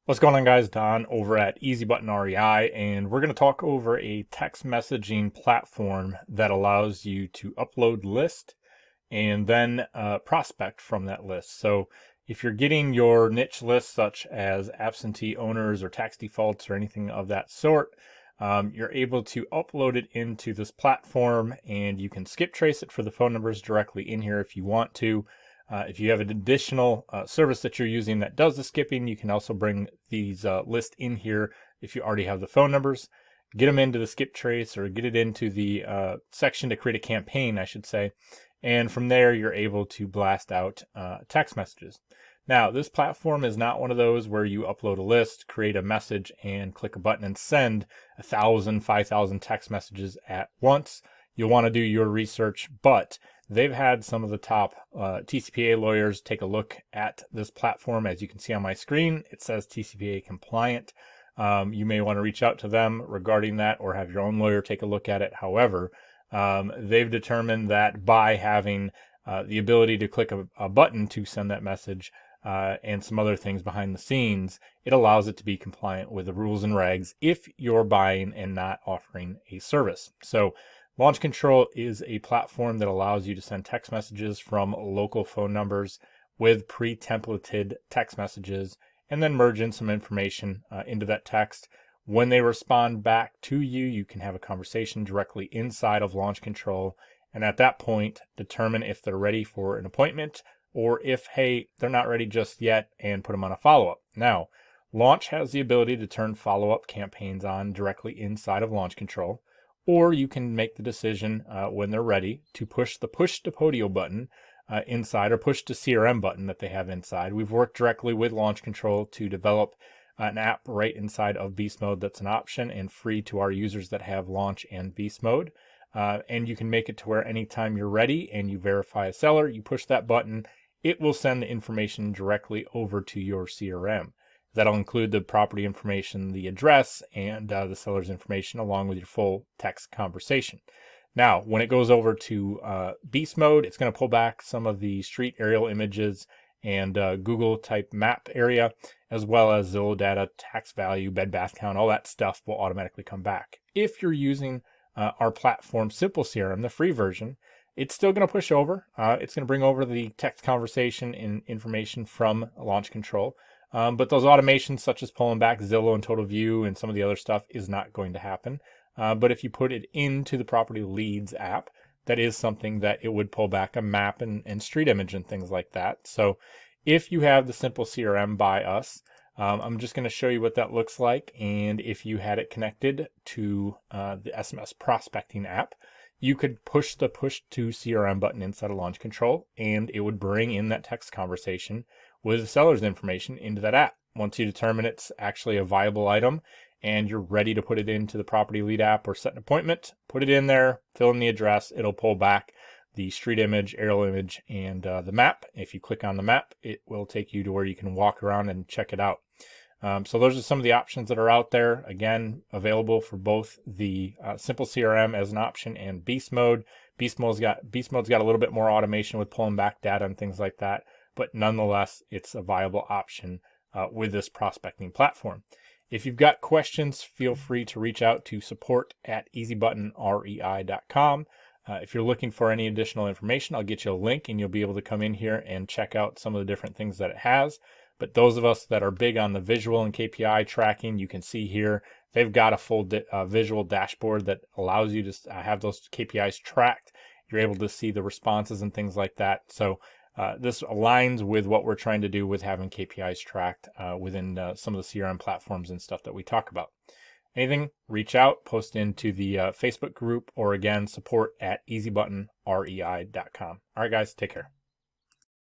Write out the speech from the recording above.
What's going on, guys? Don over at Easy Button REI, and we're going to talk over a text messaging platform that allows you to upload list and then prospect from that list. So if you're getting your niche list, such as absentee owners or tax defaults or anything of that sort, you're able to upload it into this platform, and you can skip trace it for the phone numbers directly in here if you want to. If you have an additional service that you're using that does the skipping, you can also bring these lists in here if you already have the phone numbers. Get them into the skip trace, or get it into the section to create a campaign, I should say. And from there, you're able to blast out text messages. Now, this platform is not one of those where you upload a list, create a message, and click a button and send 1,000, 5,000 text messages at once. You'll want to do your research, but they've had some of the top TCPA lawyers take a look at this platform. As you can see on my screen, it says TCPA compliant. You may want to reach out to them regarding that, or have your own lawyer take a look at it. However, they've determined that by having the ability to click a button to send that message and some other things behind the scenes, it allows it to be compliant with the rules and regs if you're buying and not offering a service. So Launch Control is a platform that allows you to send text messages from local phone numbers with pre-templated text messages, and then merge in some information into that text. When they respond back to you, you can have a conversation directly inside of Launch Control, and at that point, determine if they're ready for an appointment, or if, hey, they're not ready just yet, and put them on a follow-up. Now, Launch has the ability to turn follow-up campaigns on directly inside of Launch Control, or you can make the decision when they're ready to push the push to Podio button inside, or push to CRM button that they have inside. We've worked directly with Launch Control to develop an app right inside of Beast Mode that's an option and free to our users that have Launch and Beast Mode. And you can make it to where anytime you're ready and you verify a seller, you push that button, it will send the information directly over to your CRM. That'll include the property information, the address, and the seller's information, along with your full text conversation. Now, when it goes over to Beast Mode, it's going to pull back some of the street aerial images and Google type map area, as well as Zillow data, tax value, bed bath count, all that stuff will automatically come back. If you're using our platform Simple CRM, the free version, it's still going to push over. It's going to bring over the text conversation and information from Launch Control. But those automations, such as pulling back Zillow and Total View and some of the other stuff, is not going to happen. But if you put it into the Property Leads app, that is something that it would pull back a map and street image and things like that. So if you have the Simple CRM by us, I'm just going to show you what that looks like. And if you had it connected to the SMS prospecting app, you could push the push to CRM button inside of Launch Control, and it would bring in that text conversation with the seller's information into that app. Once you determine it's actually a viable item and you're ready to put it into the Property Lead app or set an appointment, put it in there, fill in the address, it'll pull back the street image, aerial image, and the map. If you click on the map, it will take you to where you can walk around and check it out. So those are some of the options that are out there. Again, available for both the Simple CRM as an option and Beast Mode. Beast Mode's got a little bit more automation with pulling back data and things like that, but nonetheless, it's a viable option with this prospecting platform. If you've got questions, feel free to reach out to support@easybuttonrei.com. If you're looking for any additional information, I'll get you a link and you'll be able to come in here and check out some of the different things that it has. But those of us that are big on the visual and KPI tracking, you can see here, they've got a full visual dashboard that allows you to have those KPIs tracked. You're able to see the responses and things like that. So this aligns with what we're trying to do with having KPIs tracked within some of the CRM platforms and stuff that we talk about. Anything, reach out, post into the Facebook group, or again, support@easybuttonrei.com. All right, guys, take care.